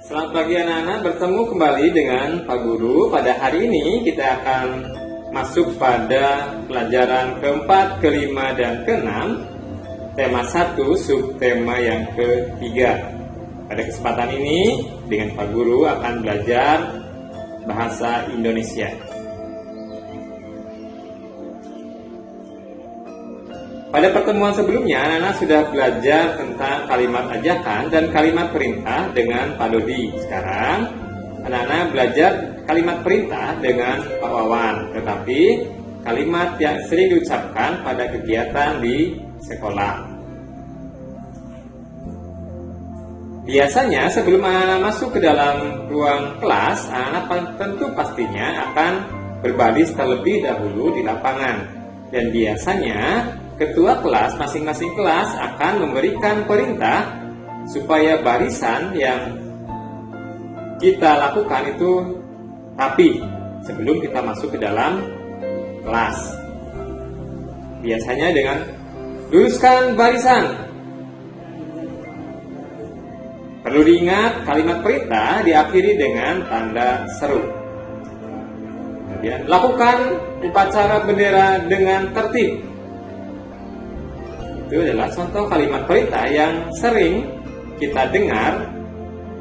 Selamat pagi anak-anak, bertemu kembali dengan Pak Guru. Pada hari ini kita akan masuk pada pelajaran keempat, kelima, dan keenam. Tema 1, subtema yang ketiga. Pada kesempatan ini dengan Pak Guru akan belajar bahasa Indonesia. Pada pertemuan sebelumnya, anak-anak sudah belajar tentang kalimat ajakan dan kalimat perintah dengan Pak Dodi. Sekarang, anak-anak belajar kalimat perintah dengan Pak Wawan. Tetapi, kalimat yang sering diucapkan pada kegiatan di sekolah. Biasanya, sebelum anak-anak masuk ke dalam ruang kelas, anak-anak tentu pastinya akan berbaris terlebih dahulu di lapangan. Dan biasanya, ketua kelas masing-masing kelas akan memberikan perintah supaya barisan yang kita lakukan itu rapi sebelum kita masuk ke dalam kelas. Biasanya dengan luruskan barisan. Perlu diingat, kalimat perintah diakhiri dengan tanda seru. Kemudian, lakukan upacara bendera dengan tertib. Itu adalah contoh kalimat perintah yang sering kita dengar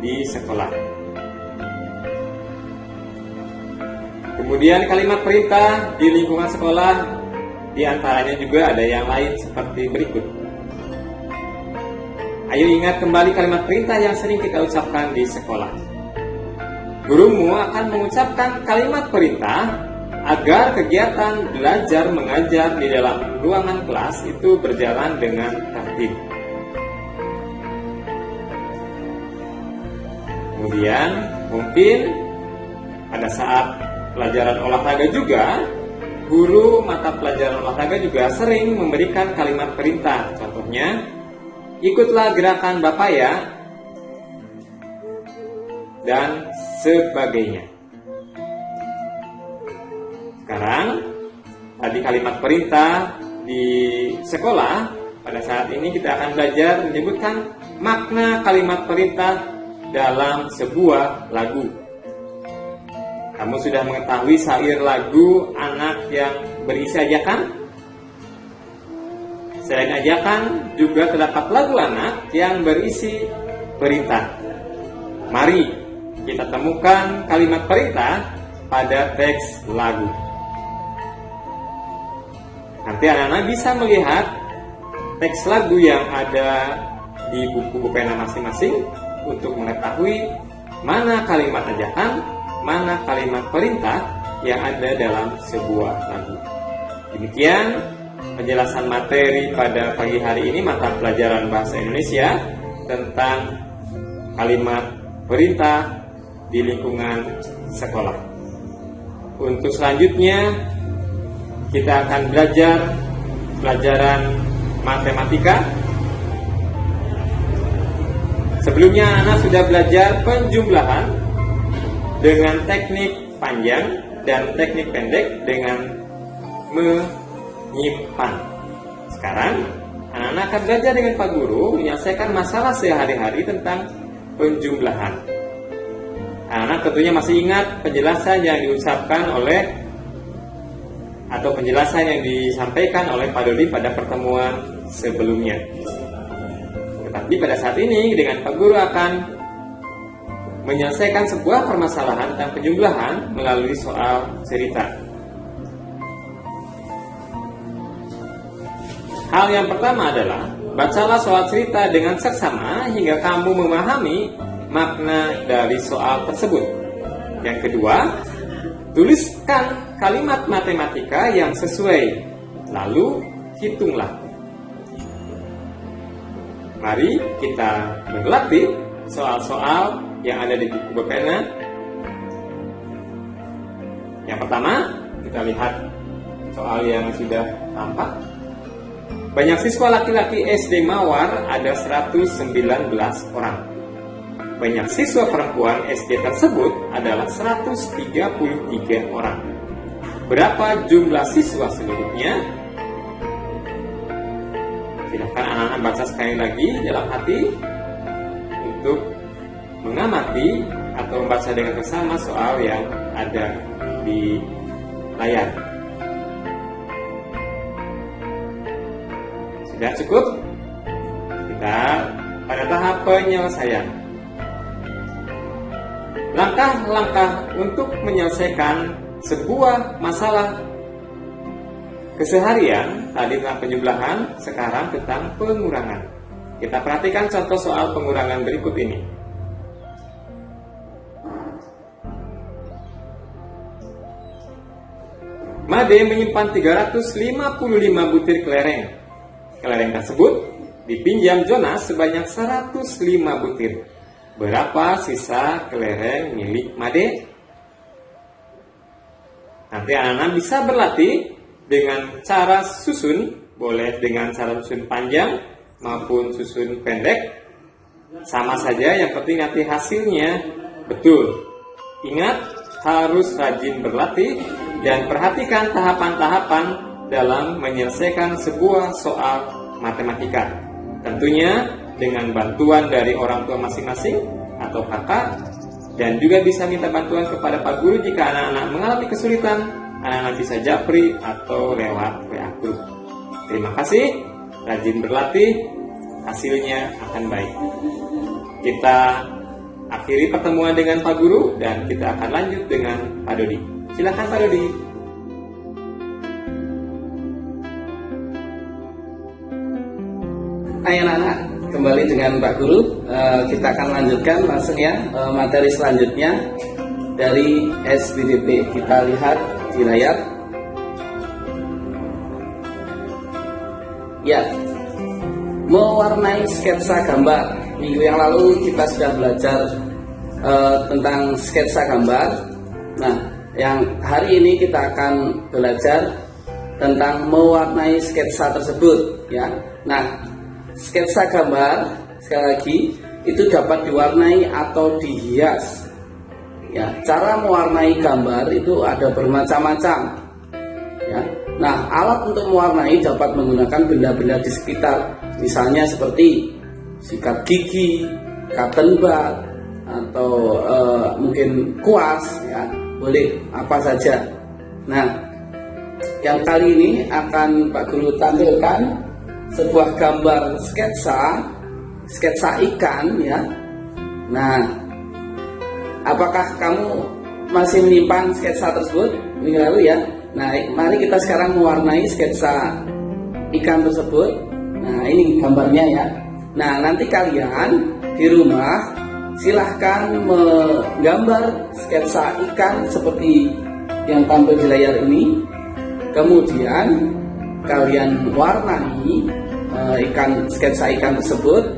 di sekolah. Kemudian kalimat perintah di lingkungan sekolah, di antaranya juga ada yang lain seperti berikut. Ayo ingat kembali kalimat perintah yang sering kita ucapkan di sekolah. Gurumu akan mengucapkan kalimat perintah agar kegiatan belajar mengajar di dalam ruangan kelas itu berjalan dengan tertib. Kemudian mungkin pada saat pelajaran olahraga juga, guru mata pelajaran olahraga juga sering memberikan kalimat perintah. Contohnya, ikutlah gerakan Bapak ya, dan sebagainya. Sekarang, tadi kalimat perintah di sekolah, pada saat ini kita akan belajar menyebutkan makna kalimat perintah dalam sebuah lagu. Kamu sudah mengetahui syair lagu anak yang berisi ajakan? Selain ajakan, juga terdapat lagu anak yang berisi perintah. Mari kita temukan kalimat perintah pada teks lagu. Nanti anak-anak bisa melihat teks lagu yang ada di buku pena masing-masing untuk mengetahui mana kalimat ajakan, mana kalimat perintah yang ada dalam sebuah lagu. Demikian penjelasan materi pada pagi hari ini mata pelajaran bahasa Indonesia tentang kalimat perintah di lingkungan sekolah. Untuk selanjutnya kita akan belajar pelajaran matematika. Sebelumnya anak sudah belajar penjumlahan dengan teknik panjang dan teknik pendek dengan menyimpan. Sekarang anak-anak akan belajar dengan Pak Guru menyelesaikan masalah sehari-hari tentang penjumlahan. Anak-anak tentunya masih ingat penjelasan yang diucapkan atau penjelasan yang disampaikan oleh Pak Dodi pada pertemuan sebelumnya. Tetapi pada saat ini dengan Pak Guru akan menyelesaikan sebuah permasalahan tentang penjumlahan melalui soal cerita. Hal yang pertama adalah bacalah soal cerita dengan seksama hingga kamu memahami makna dari soal tersebut. Yang kedua, tuliskan kalimat matematika yang sesuai, lalu hitunglah. Mari kita berlatih soal-soal yang ada di buku berpena. Yang pertama, kita lihat soal yang sudah tampak. Banyak siswa laki-laki SD Mawar ada 119 orang. Banyak siswa perempuan SD tersebut adalah 133 orang. Berapa jumlah siswa seluruhnya? Silakan anak-anak baca sekali lagi dalam hati untuk mengamati atau membaca dengan bersama soal yang ada di layar. Sudah cukup? Kita pada tahap penyelesaian. Langkah-langkah untuk menyelesaikan sebuah masalah keseharian tadi tentang penjumlahan, sekarang tentang pengurangan. Kita perhatikan contoh soal pengurangan berikut ini. Made menyimpan 355 butir kelereng. Kelereng tersebut dipinjam Jonas sebanyak 105 butir. Berapa sisa kelereng milik Made? Nanti anak-anak bisa berlatih dengan cara susun, boleh dengan cara susun panjang maupun susun pendek. Sama saja, yang penting nanti hasilnya betul. Ingat, harus rajin berlatih dan perhatikan tahapan-tahapan dalam menyelesaikan sebuah soal matematika. Tentunya dengan bantuan dari orang tua masing-masing atau kakak, dan juga bisa minta bantuan kepada Pak Guru jika anak-anak mengalami kesulitan. Anak-anak bisa japri atau lewat WA Group. Terima kasih, rajin berlatih, hasilnya akan baik. Kita akhiri pertemuan dengan Pak Guru dan kita akan lanjut dengan Pak Dodi. Silakan Pak Dodi. Hai anak-anak, kembali dengan Pak Guru. Kita akan lanjutkan langsung ya materi selanjutnya dari SPDP. Kita lihat di layar. Ya, mewarnai sketsa gambar. Minggu yang lalu kita sudah belajar tentang sketsa gambar. Nah, yang hari ini kita akan belajar tentang mewarnai sketsa tersebut ya. Nah, sketsa gambar sekali lagi itu dapat diwarnai atau dihias. Ya, cara mewarnai gambar itu ada bermacam-macam. Ya. Nah, alat untuk mewarnai dapat menggunakan benda-benda di sekitar, misalnya seperti sikat gigi, cotton bud, atau mungkin kuas, ya, boleh apa saja. Nah, yang kali ini akan Pak Guru tampilkan sebuah gambar sketsa ikan, ya. Nah, apakah kamu masih menyimpan sketsa tersebut minggu lalu ya? Nah, mari kita sekarang mewarnai sketsa ikan tersebut. Nah, ini gambarnya ya. Nah, nanti kalian di rumah silahkan menggambar sketsa ikan seperti yang tampil di layar ini. Kemudian kalian warnai sketsa ikan tersebut.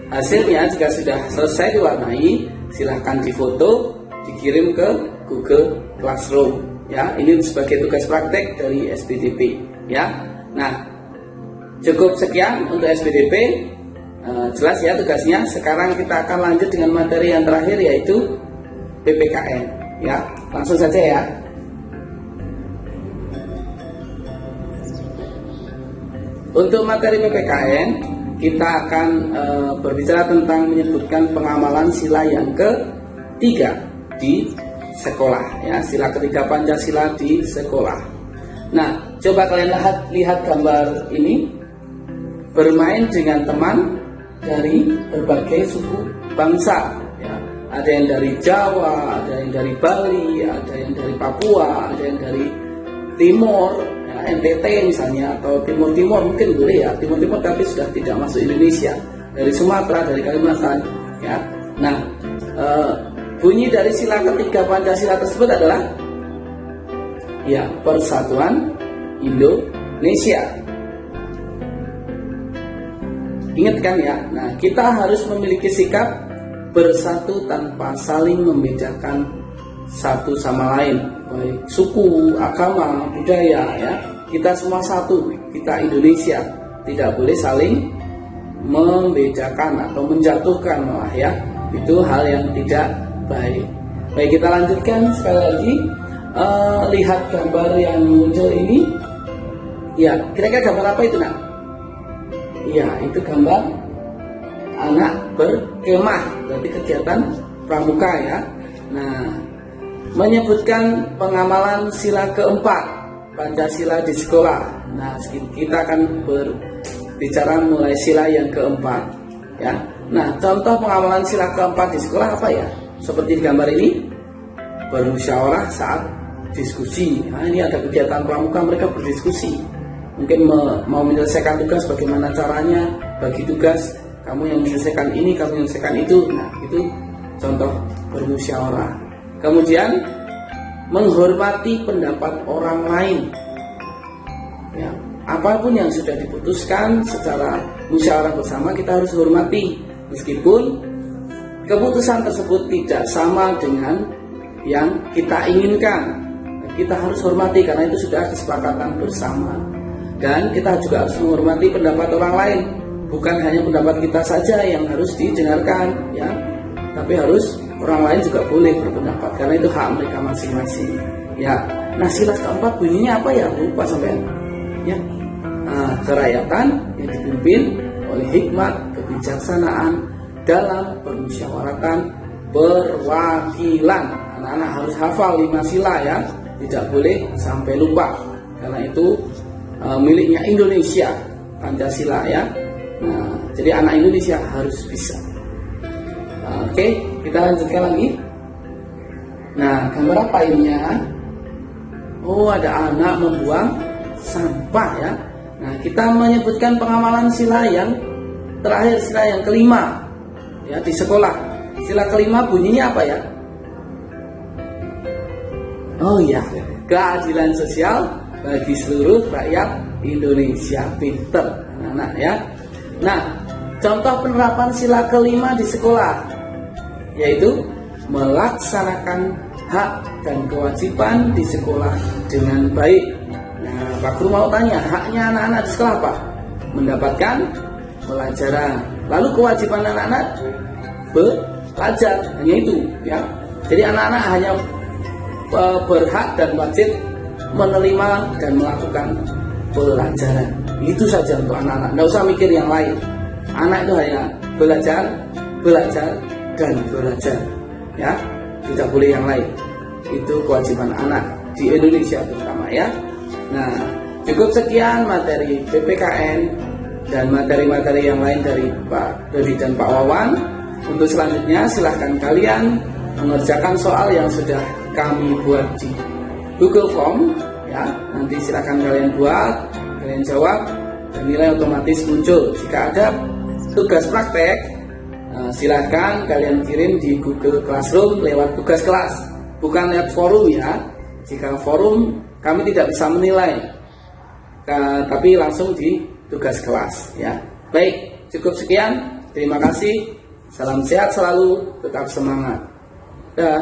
Hasilnya jika sudah selesai diwarnai, silahkan difoto, dikirim ke Google Classroom. Ya, ini sebagai tugas praktek dari SPDP. Ya, nah cukup sekian untuk SPDP. Jelas ya tugasnya. Sekarang kita akan lanjut dengan materi yang terakhir yaitu PPKN. Ya, langsung saja ya. Untuk materi PPKN, kita akan berbicara tentang menyebutkan pengamalan sila yang ketiga di sekolah, ya, sila ketiga Pancasila di sekolah. Nah, coba kalian lihat gambar ini. Bermain dengan teman dari berbagai suku bangsa, ya. Ada yang dari Jawa, ada yang dari Bali, ada yang dari Papua, ada yang dari Timur, ya, NTT misalnya, atau Timur mungkin boleh ya, Timur tapi sudah tidak masuk Indonesia, dari Sumatera, dari Kalimantan, ya. Nah, bunyi dari sila ketiga Pancasila tersebut adalah ya, Persatuan Indonesia. Ingat kan ya. Nah, kita harus memiliki sikap bersatu tanpa saling membedakan satu sama lain, baik suku, agama, budaya, ya. Kita semua satu, kita Indonesia. Tidak boleh saling membedakan atau menjatuhkan, malah ya. Itu hal yang tidak baik. Baik, kita lanjutkan sekali lagi. Lihat gambar yang muncul ini. Ya, kira-kira gambar apa itu, nak? Ya, itu gambar anak berkemah. Berarti kegiatan pramuka ya. Nah, menyebutkan pengamalan sila keempat Pancasila di sekolah. Nah, kita akan berbicara mulai sila yang keempat ya. Nah, contoh pengamalan sila keempat di sekolah apa ya? Seperti di gambar ini, bermusyawarah saat diskusi. Nah, ini ada kegiatan pramuka, mereka berdiskusi. Mungkin mau menyelesaikan tugas, bagaimana caranya, bagi tugas, kamu yang menyelesaikan ini, kamu yang menyelesaikan itu. Nah, itu contoh bermusyawarah. Kemudian menghormati pendapat orang lain ya, apapun yang sudah diputuskan secara musyawarah bersama kita harus hormati, meskipun keputusan tersebut tidak sama dengan yang kita inginkan. Kita harus hormati karena itu sudah kesepakatan bersama. Dan kita juga harus menghormati pendapat orang lain, bukan hanya pendapat kita saja yang harus didengarkan ya, tapi harus orang lain juga boleh berpendapat karena itu hak mereka masing-masing ya. Nah, sila keempat bunyinya apa ya? Lupa sampean ya. Kerakyatan yang dipimpin oleh hikmat kebijaksanaan dalam permusyawaratan perwakilan. Anak-anak harus hafal 5 sila ya, tidak boleh sampai lupa karena itu miliknya Indonesia, Pancasila ya. Nah, jadi anak Indonesia harus bisa. Oke, kita lanjutkan lagi. Nah, gambar apa ini ya? Oh, ada anak membuang sampah ya. Nah, kita menyebutkan pengamalan sila yang terakhir, sila yang kelima ya di sekolah. Sila kelima bunyinya apa ya? Oh ya, keadilan sosial bagi seluruh rakyat Indonesia. Pinter anak-anak ya. Nah, contoh penerapan sila kelima di sekolah yaitu melaksanakan hak dan kewajiban di sekolah dengan baik. Nah, Pak Guru mau tanya, haknya anak-anak di sekolah apa? Mendapatkan pelajaran. Lalu kewajiban anak-anak belajar, hanya itu ya. Jadi anak-anak hanya berhak dan wajib menerima dan melakukan pelajaran. Itu saja untuk anak-anak, nggak usah mikir yang lain. Anak itu hanya belajar dan belajar ya, tidak boleh yang lain. Itu kewajiban anak di Indonesia terutama ya. Nah, cukup sekian materi PPKN dan materi-materi yang lain dari Pak Dodi dan Pak Wawan. Untuk selanjutnya silahkan kalian mengerjakan soal yang sudah kami buat di Google Form ya. Nanti silahkan kalian buat, kalian jawab, dan nilai otomatis muncul. Jika ada tugas praktek, silahkan kalian kirim di Google Classroom lewat tugas kelas, bukan lewat forum ya. Jika forum kami tidak bisa menilai, tapi langsung di tugas kelas ya. Baik, cukup sekian. Terima kasih. Salam sehat selalu, tetap semangat. Dah.